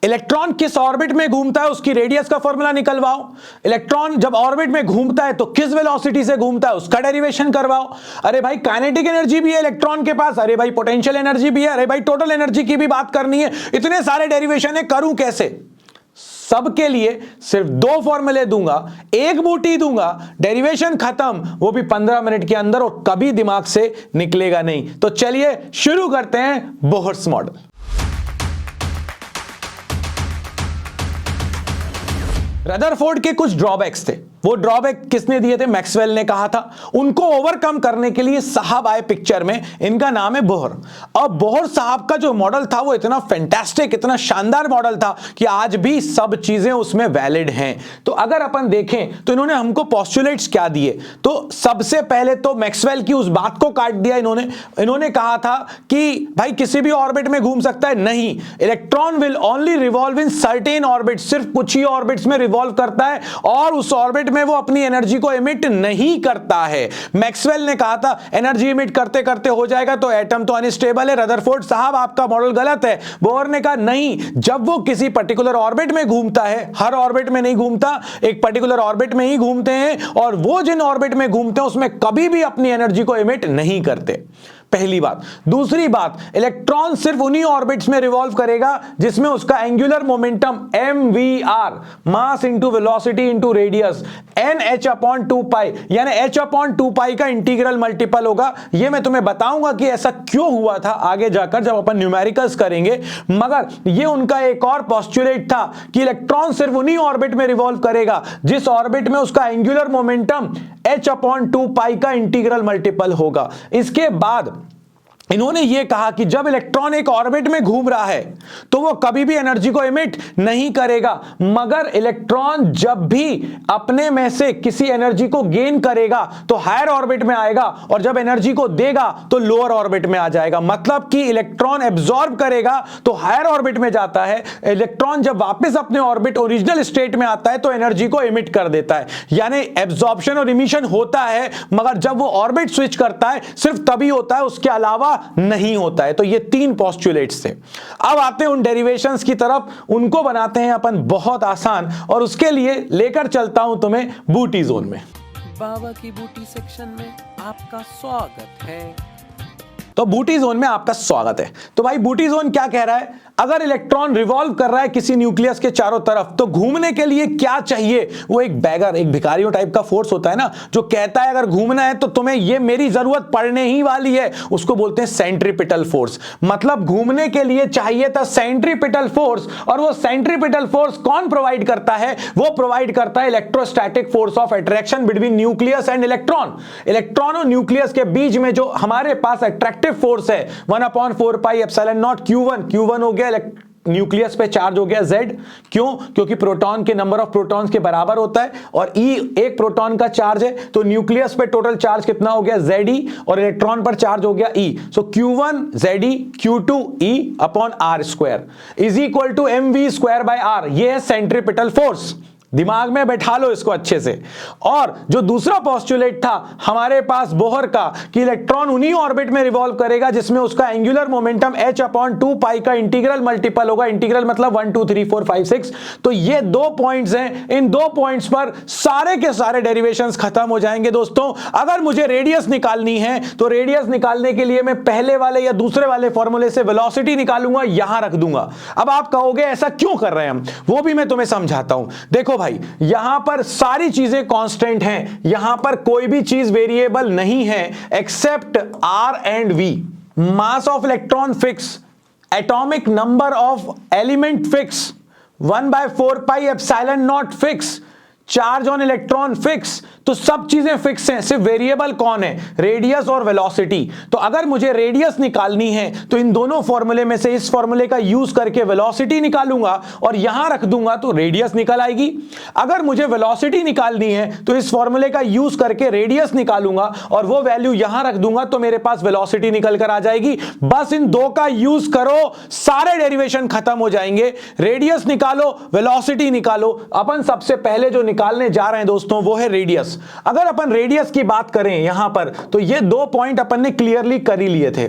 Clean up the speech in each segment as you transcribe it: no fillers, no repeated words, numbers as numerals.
Electron किस orbit में घूमता है उसकी रेडियस का फॉर्मूला निकलवाओ। इलेक्ट्रॉन जब ऑर्बिट में घूमता है तो किस वेलोसिटी से घूमता है उसका डेरिवेशन करवाओ। अरे भाई काइनेटिक एनर्जी भी है इलेक्ट्रॉन के पास, अरे भाई पोटेंशियल एनर्जी भी है, अरे भाई टोटल एनर्जी की भी बात करनी है। इतने सारे डेरिवेशन है, करूं कैसे? सबके लिए सिर्फ 2 फॉर्मूले दूंगा, एक बूटी दूंगा, डेरिवेशन खत्म, वो भी 15 मिनट के अंदर, और कभी दिमाग से निकलेगा नहीं। तो चलिए शुरू करते हैं बोहर्स मॉडल। रदरफोर्ड के कुछ ड्रॉबैक्स थे, वो ड्रॉबैक किसने दिए थे? मैक्सवेल ने कहा था। उनको ओवरकम करने के लिए साहब आए पिक्चर में, इनका नाम है बोहर। अब बोहर साहब का जो मॉडल था वो इतना फैंटास्टिक, इतना शानदार मॉडल था कि आज भी सब चीजें उसमें वैलिड हैं। तो अगर अपन देखें तो इन्होंने हमको पोस्टुलेट्स क्या दिए, तो सबसे पहले तो मैक्सवेल की उस बात को काट दिया इन्होंने कहा था कि भाई किसी भी ऑर्बिट में घूम सकता है, नहीं, electron will only revolve in certain orbit, सिर्फ कुछ ही ऑर्बिट्स में रिवॉल्व करता है और उस ऑर्बिट में वो अपनी एनर्जी को एमिट नहीं करता है। मैक्सवेल ने कहा था एनर्जी एमिट करते करते हो जाएगा तो एटम तो अनस्टेबल है। रदरफोर्ड साहब आपका मॉडल गलत है। बोहर ने कहा नहीं, जब वो किसी पर्टिकुलर ऑर्बिट में घूमता है, हर ऑर्बिट में नहीं घूमता, एक पर्टिकुलर ऑर्बिट में ही घूमते हैं, और वो जिन ऑर्बिट में घूमते हैं उसमें कभी भी अपनी एनर्जी को एमिट नहीं करते। पहली बात। दूसरी बात, इलेक्ट्रॉन सिर्फ उन्हीं ऑर्बिट्स में रिवॉल्व करेगा जिसमें उसका angular momentum mvr, mass into velocity into radius, nh/2π, यानी h/2π का इंटीग्रल मल्टीपल होगा। यह मैं तुम्हें बताऊंगा कि ऐसा क्यों हुआ था आगे जाकर जब अपन न्यूमेरिकल्स करेंगे, मगर यह उनका एक और पोस्टुलेट था कि इलेक्ट्रॉन सिर्फ उन्हीं ऑर्बिट में रिवॉल्व करेगा जिस ऑर्बिट में उसका एंगुलर मोमेंटम h/2π का इंटीग्रल मल्टीपल होगा। इसके बाद इन्होंने यह कहा कि जब इलेक्ट्रॉन एक ऑर्बिट में घूम रहा है तो वो कभी भी एनर्जी को एमिट नहीं करेगा, मगर इलेक्ट्रॉन जब भी अपने में से किसी एनर्जी को गेन करेगा तो हायर ऑर्बिट में आएगा, और जब एनर्जी को देगा तो लोअर ऑर्बिट में आ जाएगा। मतलब कि इलेक्ट्रॉन एब्जॉर्ब करेगा तो हायर ऑर्बिट में जाता है, इलेक्ट्रॉन जब वापस अपने ऑर्बिट ओरिजिनल स्टेट में आता है तो एनर्जी को एमिट कर देता है। यानी एब्जॉर्प्शन और इमिशन होता है, मगर जब वो ऑर्बिट स्विच करता है सिर्फ तभी होता है, उसके अलावा नहीं होता है। तो ये 3 पोस्टुलेट्स थे। अब आते हैं उन डेरिवेशंस की तरफ, उनको बनाते हैं अपन बहुत आसान, और उसके लिए लेकर चलता हूं तुम्हें बूटी जोन में। बाबा की बूटी सेक्शन में आपका स्वागत है। तो बूटी जोन में आपका स्वागत है। तो भाई बूटी जोन क्या कह रहा है? अगर इलेक्ट्रॉन रिवॉल्व कर रहा है किसी न्यूक्लियस के चारों तरफ तो घूमने के लिए क्या चाहिए? वो एक बैगर, एक भिखारियों टाइप का फोर्स होता है ना, जो कहता है अगर घूमना है तो तुम्हें ये मेरी जरूरत पड़ने ही वाली है, उसको बोलते हैं सेंट्रीपिटल फोर्स। मतलब घूमने के लिए चाहिए था सेंट्रीपिटल फोर्स, और वो सेंट्रीपिटल फोर्स कौन प्रोवाइड करता है? वो प्रोवाइड करता है electrostatic force of attraction between nucleus and electron. Electron और न्यूक्लियस के बीच में जो हमारे पास अट्रैक्टिव फोर्स है 1/4πε0 Q1 हो गया, न्यूक्लियस पे चार्ज हो गया Z। क्यों? क्योंकि प्रोटॉन के नंबर ऑफ प्रोटॉन्स के बराबर होता है, और E एक प्रोटॉन का चार्ज है, तो न्यूक्लियस पे टोटल चार्ज कितना हो गया? Ze, और इलेक्ट्रॉन पर चार्ज हो गया E। So Q1 Ze Q2 E/r² is equal to mv²/r। ये है सेंट्रीपिटल फोर्स। दिमाग में बैठा लो इसको अच्छे से। और जो दूसरा पोस्टुलेट था हमारे पास बोहर का कि इलेक्ट्रॉन उन्हीं ऑर्बिट में रिवॉल्व करेगा जिसमें उसका एंगुलर मोमेंटम h/2π का इंटीग्रल मल्टीपल होगा। इंटीग्रल मतलब 1 2 3 4 5 6। तो ये 2 पॉइंट्स हैं, इन 2 पॉइंट्स पर सारे के सारे डेरिवेशंस खत्म हो जाएंगे दोस्तों। अगर मुझे रेडियस निकालनी है तो रेडियस निकालने के लिए मैं पहले वाले या दूसरे वाले फॉर्मूले से वेलोसिटी निकालूंगा, यहां रख दूंगा। अब आप कहोगे ऐसा क्यों कर रहे हैं हम, वो भी मैं तुम्हें समझाता हूं। देखो भाई, यहां पर सारी चीजें कांस्टेंट हैं, यहां पर कोई भी चीज वेरिएबल नहीं है except R and V। Mass of electron fix, atomic number of element fix, 1/4πε0 fix, charge on electron fix. तो सब चीजें फिक्स हैं, सिर्फ वेरिएबल कौन है? रेडियस और वेलोसिटी। तो अगर मुझे रेडियस निकालनी है तो इन दोनों फॉर्मूले में से इस फॉर्मूले का यूज करके वेलोसिटी निकालूंगा और यहां रख दूंगा तो रेडियस निकल आएगी। अगर मुझे वेलोसिटी निकालनी है तो इस फॉर्मूले का यूज करके रेडियस निकालूंगा और वो वैल्यू यहां रख दूंगा तो मेरे पास वेलोसिटी निकल कर आ जाएगी। बस इन दो का यूज करो, सारे डेरिवेशन खत्म हो जाएंगे। रेडियस निकालो, वेलोसिटी निकालो। अपन सबसे पहले जो निकालने जा रहे हैं दोस्तों वो है रेडियस। अगर अपन रेडियस की बात करें यहां पर तो ये 2 पॉइंट अपन ने क्लियरली कर ही लिए थे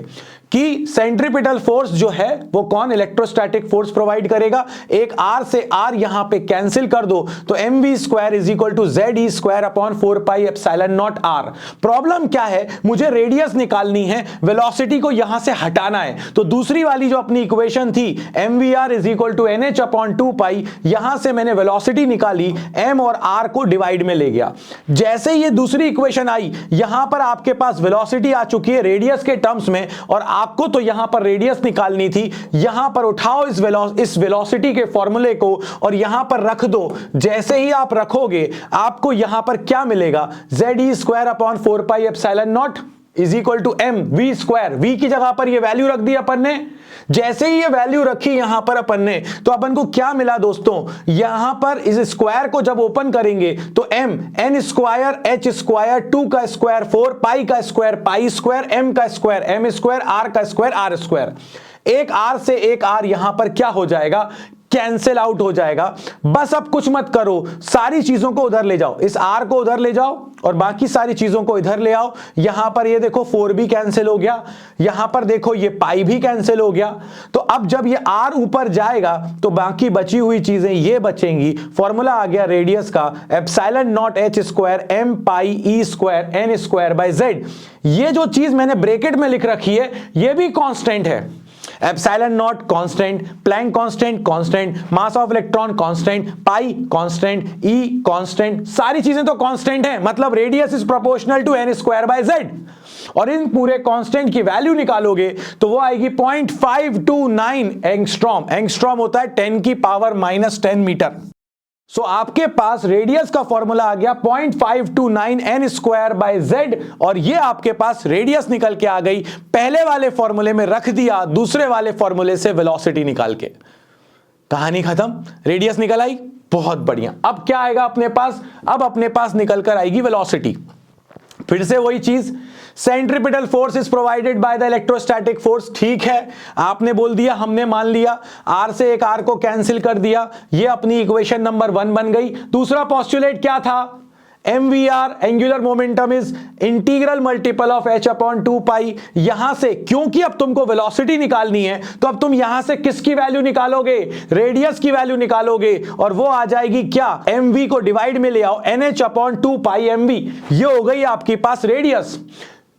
कि सेंट्रीपिटल फोर्स जो है वो कौन इलेक्ट्रोस्टैटिक फोर्स प्रोवाइड करेगा। एक R से R यहां पे कैंसिल कर दो तो mv² is equal to ZE² upon 4 pi epsilon naught R। Problem क्या है, मुझे रेडियस निकालनी है, वेलोसिटी को यहां से हटाना है। तो दूसरी वाली जो अपनी इक्वेशन थी mvr is equal to NH upon 2 pi, यहां से मैंने वेलोसिटी निकाली, m और r को डिवाइड में ले गया। जैसे ये दूसरी इक्वेशन आई, यहां पर आपके पास वेलोसिटी आ चुकी है रेडियस के टर्म्स में, और आपको तो यहां पर रेडियस निकालनी थी। यहां पर उठाओ इस वेलोसिटी के फॉर्मूले को और यहां पर रख दो। जैसे ही आप रखोगे आपको यहां पर क्या मिलेगा, ZE² upon 4 pi epsilon naught is equal to mv²। v की जगह पर ये वैल्यू रख दी अपन ने। जैसे ही ये वैल्यू रखी यहां पर अपन ने, तो अपन को क्या मिला दोस्तों, यहां पर इस स्क्वायर को जब ओपन करेंगे तो m n² h², 2 का स्क्वायर 4, पाई का स्क्वायर पाई स्क्वायर, m का स्क्वायर m², r का स्क्वायर r²। एक r से एक r यहां पर क्या हो जाएगा, कैंसिल आउट हो जाएगा। बस अब कुछ मत करो, सारी चीजों को उधर ले जाओ, इस r को उधर ले जाओ और बाकी सारी चीजों को इधर ले आओ। यहां पर ये देखो 4 भी कैंसिल हो गया, यहां पर देखो ये पाई भी कैंसिल हो गया। तो अब जब ये r ऊपर जाएगा तो बाकी बची हुई चीजें ये बचेंगी। फॉर्मूला आ गया रेडियस का, epsilon naught h² m pi e² n² by z। ये जो चीज मैंने ब्रैकेट में लिख रखी है ये भी कांस्टेंट है। Epsilon naught constant, Planck constant constant, mass of electron constant, pi constant, E constant, सारी चीजें तो कांस्टेंट है। मतलब radius is proportional to n² by z। और इन पूरे कांस्टेंट की वैल्यू निकालोगे तो वो आएगी 0.529 एंगस्ट्रॉम। एंगस्ट्रॉम होता है 10⁻⁻10 मीटर। सो आपके पास रेडियस का फॉर्मूला आ गया 0.529 n² बाय z, और ये आपके पास रेडियस निकल के आ गई। पहले वाले फॉर्मूले में रख दिया, दूसरे वाले फॉर्मूले से वेलोसिटी निकाल के, कहानी खत्म। रेडियस निकल आई, बहुत बढ़िया। अब क्या आएगा अपने पास, अब अपने पास निकल कर आएगी वेलोसिटी। फिर से वही चीज, centripetal force is provided by the electrostatic force. ठीक है, आपने बोल दिया, हमने मान लिया, r से एक r को कैंसिल कर दिया, ये अपनी इक्वेशन नंबर 1 बन गई। दूसरा पोस्टुलेट क्या था, mvr angular momentum is integral multiple of h upon 2 pi. यहां से क्योंकि अब तुमको वेलोसिटी निकालनी है तो अब तुम यहां से किसकी वैल्यू निकालोगे, रेडियस की वैल्यू निकालोगे, और वो आ जाएगी क्या, mv को डिवाइड में ले आओ, nh अपॉन 2 पाई mv। ये हो गई आपके पास रेडियस।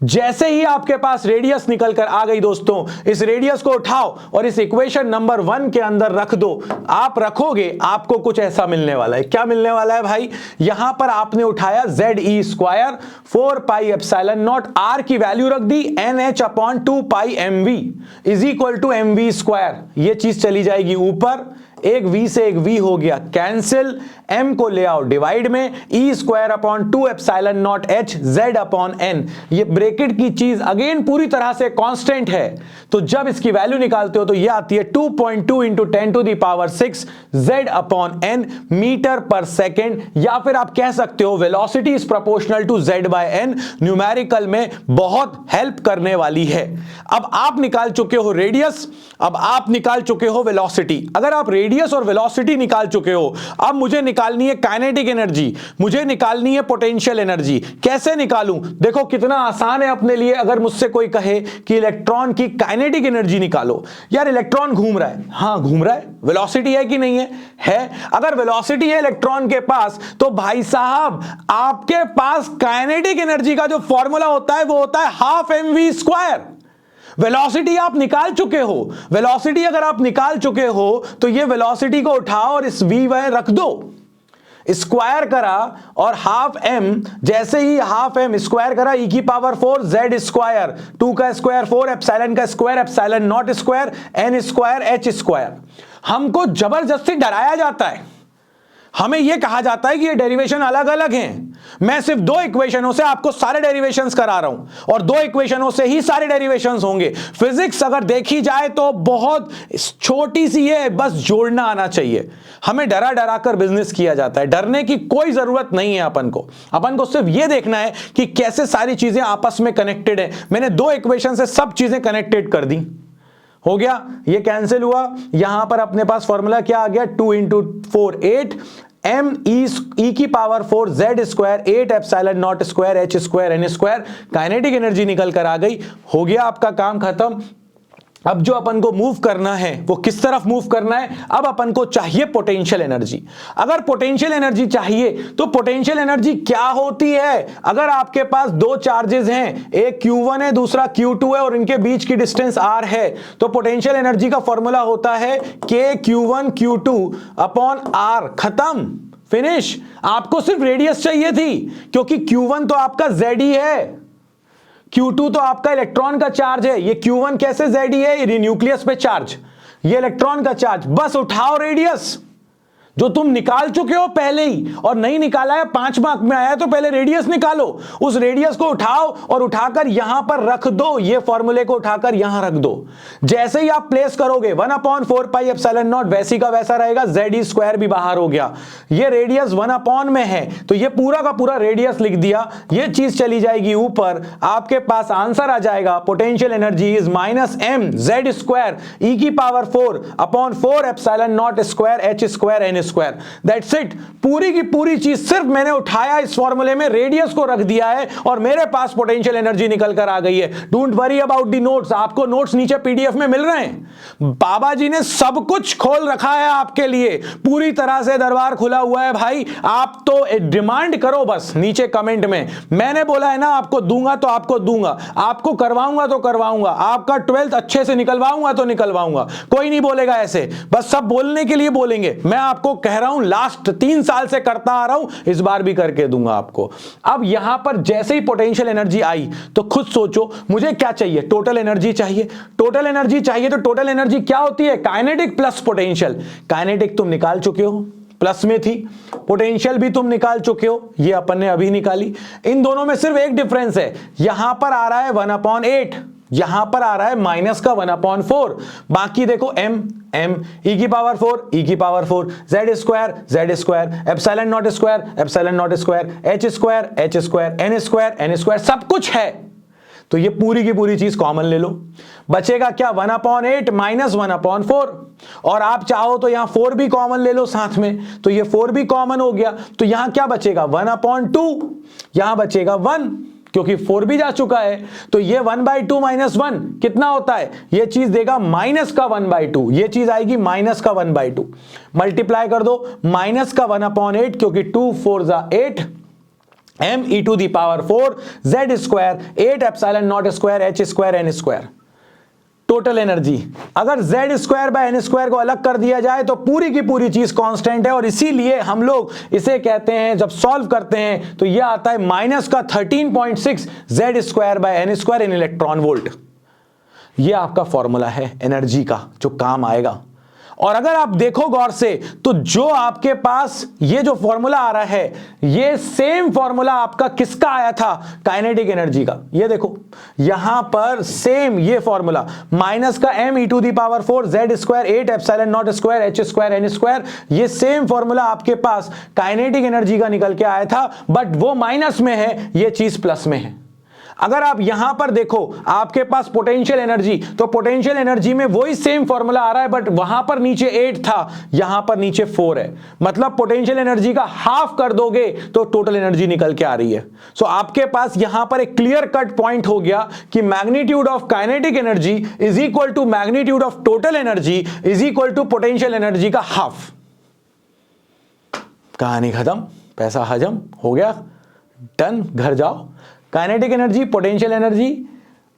जैसे ही आपके पास रेडियस निकल कर आ गई दोस्तों, इस रेडियस को उठाओ और इस इक्वेशन नंबर 1 के अंदर रख दो। आप रखोगे आपको कुछ ऐसा मिलने वाला है। क्या मिलने वाला है भाई, यहां पर आपने उठाया ZE² 4 pi epsilon naught, r की वैल्यू रख दी NH upon 2 pi mv is equal to mv²। ये चीज चली जाएगी ऊपर, एक v से एक v हो गया कैंसिल, m को ले आओ डिवाइड में, e² upon 2 epsilon not h z अपॉन n। ये ब्रैकेट की चीज अगेन पूरी तरह से कांस्टेंट है, तो जब इसकी वैल्यू निकालते हो तो ये आती है 2.2 इंटू 10⁶ z अपॉन n मीटर पर सेकेंड, या फिर आप कह सकते हो velocity is proportional to z by n। Numerical में बहुत हेल्प करने वाली है। अब आप निकाल चुके हो रेडियस, अब आप निकाल चुके हो वेलोसिटी। अगर आप रेडियस और वेलोसिटी निकाल चुके हो, अब मुझे निकालनी है काइनेटिक एनर्जी, मुझे निकालनी है पोटेंशियल एनर्जी। कैसे निकालूं, देखो कितना आसान है अपने लिए। अगर मुझसे कोई कहे कि इलेक्ट्रॉन की काइनेटिक एनर्जी निकालो, यार इलेक्ट्रॉन घूम रहा है, हाँ घूम रहा है, वेलोसिटी है कि नहीं है, है। अगर वेलोसिटी है इलेक्ट्रॉन के पास तो भाई साहब आपके पास काइनेटिक एनर्जी का जो फॉर्मूला होता है वो होता है ½ mv²। वेलोसिटी आप निकाल चुके हो, वेलोसिटी अगर आप निकाल चुके हो तो ये वेलोसिटी को उठाओ और इस v वह रख दो, स्क्वायर करा और ½ m, जैसे ही ½ m स्क्वायर करा e⁴ z², 2 का स्क्वायर 4, एप्सिलॉन का square epsilon not square, n² h²। हमको जबरदस्ती डराया जाता है, हमें यह कहा जाता है कि ये डेरिवेशन अलग अलग हैं। मैं सिर्फ 2 इक्वेशनों से आपको सारे डेरिवेशंस करा रहा हूं और 2 इक्वेशनों से ही सारे डेरिवेशंस होंगे। फिजिक्स अगर देखी जाए तो बहुत छोटी सी है, बस जोड़ना आना चाहिए। हमें डरा डरा कर बिजनेस किया जाता है, डरने की कोई जरूरत नहीं है। अपन को सिर्फ यह देखना है कि कैसे सारी चीजें आपस में कनेक्टेड है। मैंने 2 इक्वेशन से सब चीजें कनेक्टेड कर दी, हो गया, ये कैंसिल हुआ। यहां पर अपने पास फॉर्मूला क्या आ गया, 2 × 4 8, एम ई की power 4 Z square 8 epsilon not square H square N square. Kinetic energy निकल कर आ गई, हो गया आपका काम खत्म। अब जो अपन को मूव करना है वो किस तरफ मूव करना है, अब अपन को चाहिए पोटेंशियल एनर्जी। अगर पोटेंशियल एनर्जी चाहिए तो पोटेंशियल एनर्जी क्या होती है, अगर आपके पास दो चार्जेस हैं, एक Q1 है दूसरा Q2 है और इनके बीच की डिस्टेंस R है, तो पोटेंशियल एनर्जी का फॉर्मूला होता है K Q1 Q2 upon R। खत्म, फिनिश। आपको सिर्फ रेडियस चाहिए थी, क्योंकि Q1 तो आपका Z ही है, Q2 तो आपका इलेक्ट्रॉन का चार्ज है, ये Q1 कैसे Z ही है, ये न्यूक्लियस पे चार्ज, ये इलेक्ट्रॉन का चार्ज। बस उठाओ रेडियस, जो तुम निकाल चुके हो पहले ही, और नहीं निकाला है 5 मार्क में आया तो पहले रेडियस निकालो। उस रेडियस को उठाओ और उठाकर यहां पर रख दो, ये फॉर्मूले को उठाकर यहां रख दो। जैसे ही आप प्लेस करोगे 1/4 पाई एप्सिलॉन नॉट वैसी का वैसा रहेगा, जेड स्क्वायर भी बाहर हो गया। ये रेडियस 1 में है तो ये पूरा का पूरा रेडियस लिख दिया, ये चीज चली जाएगी ऊपर, आपके पास आंसर आ जाएगा potential energy is -m Z square E की power 4 upon 4 epsilon not square H square N square. That's it, पूरी की पूरी चीज सिर्फ मैंने उठाया, इस फॉर्मूले में रेडियस को रख दिया है और मेरे पास पोटेंशियल एनर्जी निकल कर आ गई है। Don't worry about the notes, आपको नोट्स नीचे पीडीएफ में मिल रहे हैं। बाबा जी ने सब कुछ खोल रखा है आपके लिए, पूरी तरह से दरबार खुला हुआ है भाई। आप तो डिमांड करो बस नीचे कमेंट में, मैंने बोला है ना आपको दूंगा तो आपको दूंगा, आपको करवाऊंगा तो करवाऊंगा, आपका 12th अच्छे से निकलवाऊंगा तो निकलवाऊंगा। कोई नहीं बोलेगा ऐसे, बस सब बोलने के लिए बोलेंगे। मैं आपको कह रहा हूं लास्ट 3 साल से करता आ रहा हूं, इस बार भी करके दूंगा आपको। अब यहां पर जैसे ही पोटेंशियल एनर्जी आई तो खुद सोचो मुझे क्या चाहिए, टोटल एनर्जी चाहिए। टोटल एनर्जी चाहिए तो टोटल एनर्जी क्या होती है, काइनेटिक प्लस पोटेंशियल। काइनेटिक तुम निकाल चुके हो, प्लस में थी, पोटेंशियल भी तुम निकाल चुके हो, ये अपन ने अभी निकाली। इन दोनों में सिर्फ एक डिफरेंस है, यहां पर आ रहा है 1/8, यहां पर आ रहा है माइनस का 1/4। बाकी देखो m ई की power 4 Z square epsilon not square H square N square सब कुछ है। तो ये पूरी की पूरी चीज कॉमन ले लो, बचेगा क्या 1/8 माइनस 1/4। और आप चाहो तो यहां 4 भी कॉमन ले लो साथ में, तो ये 4 भी कॉमन हो गया। तो यहां क्या बचेगा 1/2, यहां बचेगा 1 क्योंकि 4 भी जा चुका है। तो ये 1/2 माइनस 1 कितना होता है, ये चीज देगा माइनस का 1/2, ये चीज आएगी माइनस का 1/2। मल्टीप्लाई कर दो माइनस का 1/8 क्योंकि 2 4 जा 8 m e to the power 4 Z square 8 epsilon not square H square N square. Total energy अगर Z square by N square को अलग कर दिया जाए तो पूरी की पूरी चीज कांस्टेंट है, और इसीलिए हम लोग इसे कहते हैं, जब सॉल्व करते हैं तो यह आता है माइनस का 13.6 Z square by N square in electron volt. यह आपका फॉर्मूला है एनर्जी का जो काम आएगा। और अगर आप देखो गौर से तो जो आपके पास ये जो फॉर्मूला आ रहा है, ये सेम फॉर्मूला आपका किसका आया था, काइनेटिक एनर्जी का। ये देखो यहां पर सेम ये फॉर्मूला माइनस का m e to the power 4 Z square 8 epsilon not square H square N square, ये सेम फॉर्मूला आपके पास काइनेटिक एनर्जी का निकल के आया था, बट वो माइनस में है, ये चीज प्लस में है। अगर आप यहां पर देखो आपके पास पोटेंशियल एनर्जी, तो पोटेंशियल एनर्जी में वही सेम फॉर्मूला आ रहा है, बट वहां पर नीचे 8 था, यहां पर नीचे 4 है। मतलब पोटेंशियल एनर्जी का हाफ कर दोगे तो टोटल एनर्जी निकल के आ रही है। सो आपके पास यहां पर एक क्लियर कट पॉइंट हो गया कि magnitude of kinetic energy is equal to magnitude of total energy is equal to potential energy का हाफ। कहानी खत्म, पैसा हजम हो गया, डन, घर जाओ। काइनेटिक एनर्जी, पोटेंशियल एनर्जी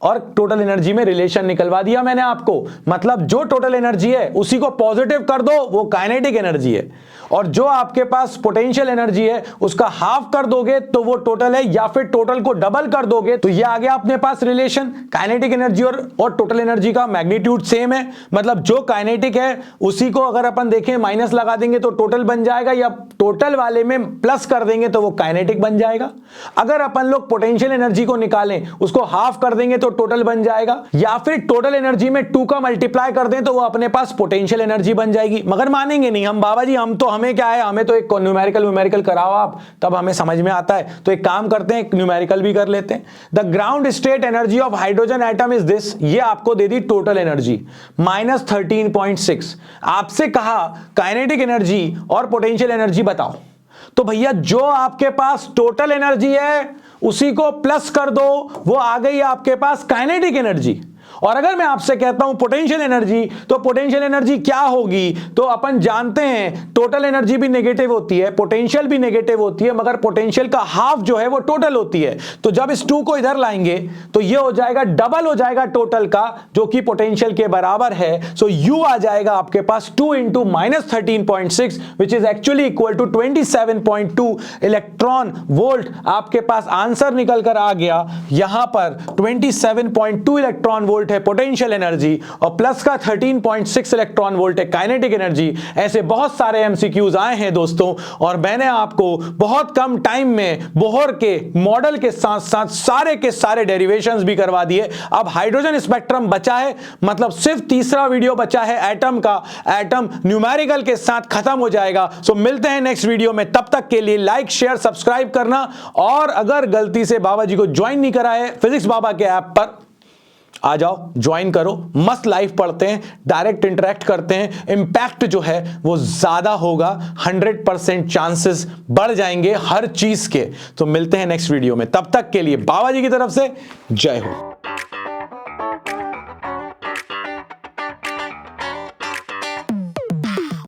और टोटल एनर्जी में रिलेशन निकलवा दिया मैंने आपको। मतलब जो टोटल एनर्जी है उसी को पॉजिटिव कर दो, वो काइनेटिक एनर्जी है, और जो आपके पास पोटेंशियल एनर्जी है उसका हाफ कर दोगे तो वो टोटल है, या फिर टोटल को डबल कर दोगे तो ये आ गया अपने पास रिलेशन। काइनेटिक एनर्जी और टोटल एनर्जी का मैग्नीट्यूड सेम है, मतलब जो काइनेटिक है उसी को अगर अपन देखें माइनस लगा देंगे तो टोटल बन जाएगा, या टोटल वाले में प्लस कर देंगे तो वो काइनेटिक बन जाएगा। अगर अपन लोग पोटेंशियल एनर्जी को निकालें, उसको हाफ कर देंगे तो टोटल बन जाएगा, या फिर टोटल एनर्जी में 2 का मल्टीप्लाई कर दें तो वो अपने पास पोटेंशियल एनर्जी बन जाएगी। मगर मानेंगे नहीं हम, बाबा जी हम तो, हमें क्या है, हमें तो एक न्यूमेरिकल कराओ आप, तब हमें समझ में आता है। तो एक काम करते हैं, एक न्यूमेरिकल भी कर लेते हैं। The ground state energy of hydrogen atom is this, ये आपको दे दी टोटल एनर्जी -13.6। आपसे कहा काइनेटिक एनर्जी और पोटेंशियल एनर्जी बताओ। तो भैया जो आपके पास टोटल एनर्जी है उसी को प्लस कर दो, वो आ गई आपके पास काइनेटिक एनर्जी। और अगर मैं आपसे कहता हूं पोटेंशियल एनर्जी, तो पोटेंशियल एनर्जी क्या होगी? तो अपन जानते हैं टोटल एनर्जी भी नेगेटिव होती है, पोटेंशियल भी नेगेटिव होती है, मगर पोटेंशियल का हाफ जो है वो टोटल होती है। तो जब इस 2 को इधर लाएंगे तो ये हो जाएगा डबल हो जाएगा टोटल का, जो कि पोटेंशियल के बराबर है। सो U आ जाएगा आपके पास 2 into -13.6 which is actually equal to 27.2 electron volt. आपके पास आंसर निकल कर आ गया। यहां पर 27.2 इलेक्ट्रॉन वोल्ट है पोटेंशियल एनर्जी और प्लस का 13.6 इलेक्ट्रॉन वोल्ट है काइनेटिक एनर्जी। ऐसे बहुत सारे एमसीक्यूज आए हैं दोस्तों, और मैंने आपको बहुत कम टाइम में बोहर के मॉडल के साथ साथ सारे के सारे डेरिवेशंस भी करवा दिए। अब हाइड्रोजन स्पेक्ट्रम बचा है, मतलब सिर्फ तीसरा वीडियो बचा है एटम का। एटम न्यूमेरिकल के साथ खत्म हो जाएगा। सो मिलते हैं नेक्स्ट वीडियो में, तब तक के लिए लाइक शेयर सब्सक्राइब करना। और अगर गलती से बाबा जी को ज्वाइन नहीं करा है फिजिक्स बाबा के ऐप पर, आ जाओ ज्वाइन करो। मस्त लाइव पढ़ते हैं, डायरेक्ट इंटरेक्ट करते हैं, इंपैक्ट जो है वो ज्यादा होगा, 100% चांसेस बढ़ जाएंगे हर चीज के। तो मिलते हैं नेक्स्ट वीडियो में, तब तक के लिए बाबा जी की तरफ से जय हो।